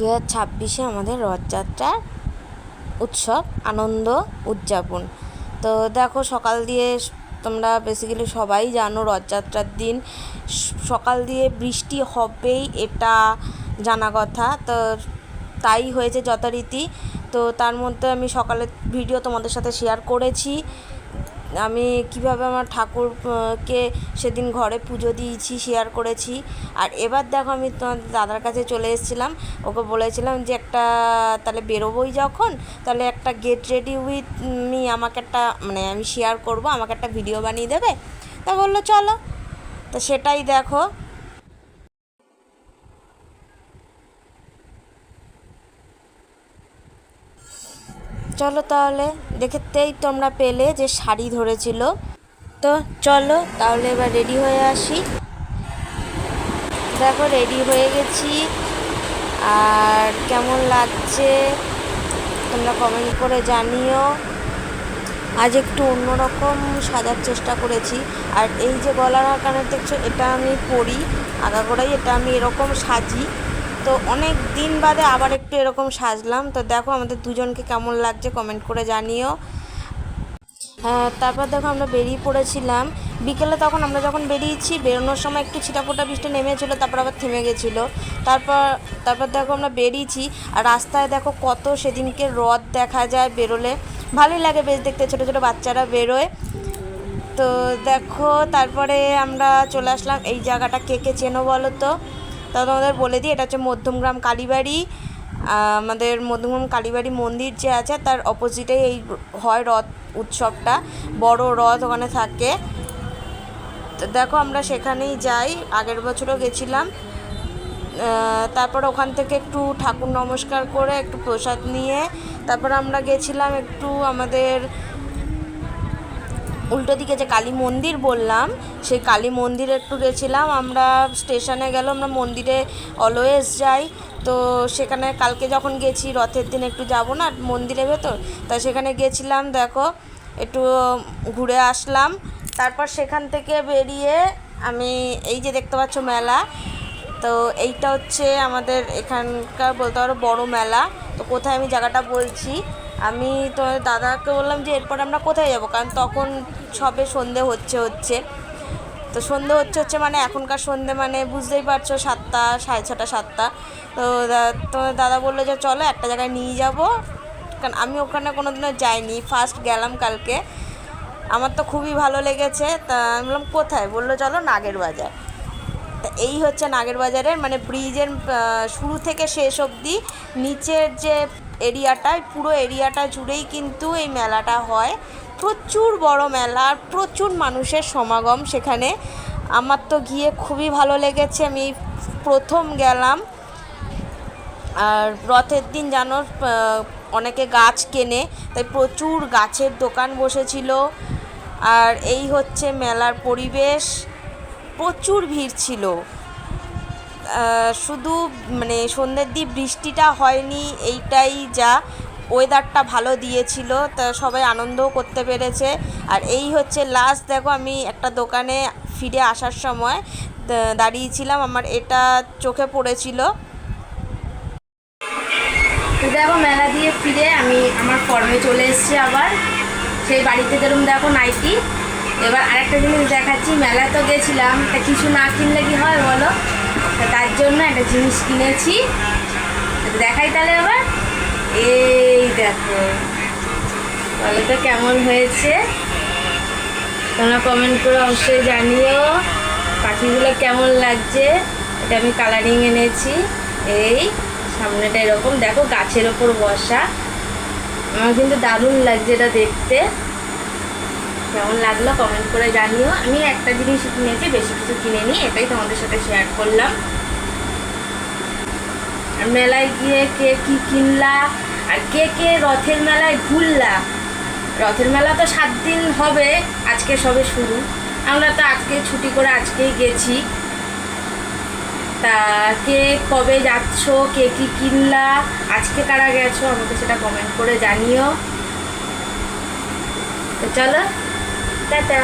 2026-এ আমাদের রথযাত্রার উৎসব আনন্দ উদযাপন। তো দেখো সকাল দিয়ে তোমরা বেসিক্যালি সবাই জানো রথযাত্রার দিন সকাল দিয়ে বৃষ্টি হবেই, এটা জানা কথা। তো তাই হয়েছে যথারীতি। তো তার মধ্যে আমি সকালের ভিডিও তোমাদের সাথে শেয়ার করেছি, আমি কিভাবে আমার ঠাকুরকে সেদিন ঘরে পুজো দিয়েছি শেয়ার করেছি। আর এবার দেখো আমি তোমাদের দাদার কাছে চলে এসেছিলাম, ওকে বলেছিলাম যে একটা তাহলে বেরোবোই যখন, তাহলে একটা গেট রেডি উইথ মি, আমাকে একটা আমি শেয়ার করব, আমাকে একটা ভিডিও বানিয়ে দেবে। তা বললো চলো, তো সেটাই দেখো। চলো তাহলে, দেখতেই তোমরা পেলে যে শাড়ি ধরেছিল। তো চলো তাহলে এবার রেডি হয়ে আসি। দেখো রেডি হয়ে গেছি, আর কেমন লাগছে তোমরা কমেন্ট করে জানিও। আজ একটু অন্যরকম সাজার চেষ্টা করেছি। আর এই যে গলার কানের দেখছো, এটা আমি পরি আগাগোড়াই, এটা আমি এরকম সাজি। তো অনেক দিন বাদে আবার একটু এরকম সাজলাম। তো দেখো আমাদের দুজনকে কেমন লাগছে কমেন্ট করে জানিও। তারপর দেখো আমরা বেরিয়ে পড়েছিলাম বিকেলে। তখন আমরা যখন বেরিয়েছি, বেরোনোর সময় একটু ছিটাফোটা বৃষ্টি নেমেছিলো, তারপর আবার থেমে গেছিলো। তারপর দেখো আমরা বেরিয়েছি, আর রাস্তায় দেখো কত সেদিনকে রথ দেখা যায় বেরোলে, ভালোই লাগে বেশ দেখতে, ছোটো ছোটো বাচ্চারা বেরোয়। তো দেখো তারপরে আমরা চলে আসলাম এই জায়গাটা, কে কে চেনো বলো তো? তোমাদের বলে দিই, এটা হচ্ছে মধ্যমগ্রাম কালীবাড়ি। আমাদের মধ্যমগ্রাম কালীবাড়ি মন্দির যে আছে তার অপোজিটেই এই হয় রথ উৎসবটা, বড় রথ ওখানে থাকে। তো দেখো আমরা সেখানেই যাই, আগের বছরও গেছিলাম। তারপর ওখান থেকে একটু ঠাকুর নমস্কার করে একটু প্রসাদ নিয়ে তারপর আমরা গেছিলাম একটু আমাদের উল্টো দিকে যে কালী মন্দির বললাম, সেই কালী মন্দিরে একটু গেছিলাম আমরা। স্টেশনে গেল, আমরা মন্দিরে অলওয়েজ যাই। তো সেখানে কালকে যখন গেছি, রথের দিন একটু যাব না মন্দিরের ভেতর, তাই সেখানে গেছিলাম। দেখো একটু ঘুরে আসলাম। তারপর সেখান থেকে বেরিয়ে আমি এই যে দেখতে পাচ্ছ মেলা, তো এইটা হচ্ছে আমাদের এখানকার বলতে পারো বড় মেলা। তো কোথায় আমি জায়গাটা বলছি, আমি তো দাদাকে বললাম যে এরপর আমরা কোথায় যাব, কারণ তখন সবে সন্ধে হচ্ছে। তো সন্ধে হচ্ছে মানে এখনকার সন্ধে মানে বুঝতেই পারছো 7টা, 6:30, 7টা। তো তোমার দাদা বললো যে চলো একটা জায়গায় নিয়ে যাব, কারণ আমি ওখানে কোনো দিনও যাইনি, ফার্স্ট গেলাম কালকে। আমার তো খুবই ভালো লেগেছে। তা আমি বললাম কোথায়, বললো চলো নাগের বাজার। তা এই হচ্ছে নাগের বাজারের ব্রিজের শুরু থেকে শেষ অবধি নিচের যে এরিয়াটায়, পুরো এরিয়াটা জুড়েই কিন্তু এই মেলাটা হয়। প্রচুর বড় মেলা, আর প্রচুর মানুষের সমাগম সেখানে। আমার তো গিয়ে খুবই ভালো লেগেছে, আমি প্রথম গেলাম। আর রথের দিন জানো অনেকে গাছ কেনে, তাই প্রচুর গাছের দোকান বসেছিল। আর এই হচ্ছে মেলার পরিবেশ, প্রচুর ভিড় ছিল। শুধু সন্ধ্যের দিক বৃষ্টিটা হয়নি, এইটাই যা, ওয়েদারটা ভালো দিয়েছিল, তা সবাই আনন্দও করতে পেরেছে। আর এই হচ্ছে লাস্ট, দেখো আমি একটা দোকানে ফিরে আসার সময় দাঁড়িয়েছিলাম, আমার এটা চোখে পড়েছিল। দেখো মেলা দিয়ে ফিরে আমি আমার ফর্মে চলে এসেছি আবার, সেই বাড়িতে যেরকম দেখো নাইটি। এবার আরেকটা জিনিস দেখাচ্ছি, মেলা তো গেছিলাম, তা কিছু না কিনলে কি হয় বলো, তার জন্য একটা জিনিস কিনেছি, দেখাই তাহলে। আবার এই দেখো, বলো তো কেমন হয়েছে, তোমরা কমেন্ট করে অবশ্যই জানিও পাখিগুলো কেমন লাগছে। এটা আমি কালারিং এনেছি, এই সামনেটা এরকম দেখো গাছের ওপর বসা, আমার কিন্তু দারুণ লাগছে এটা দেখতে। কেমন লাগলো কমেন্ট করে জানিও। আমি একটা জিনিস কিনেছি, বেশি কিছু কিনে এটাই তোমাদের সাথে শেয়ার করলাম। আর মেলায় গিয়ে কে কী কিনলা, আর কে কে রথের মেলায় ঘুরলা। রথের মেলা তো 7 দিন হবে, আজকে সবে শুরু, আমরা তো আজকে ছুটি করে আজকেই গেছি। তা কে কবে যাচ্ছ, কে কী কিনলা, আজকে কারা গেছো, আমাকে সেটা কমেন্ট করে জানিও। তো চলো, টাটা।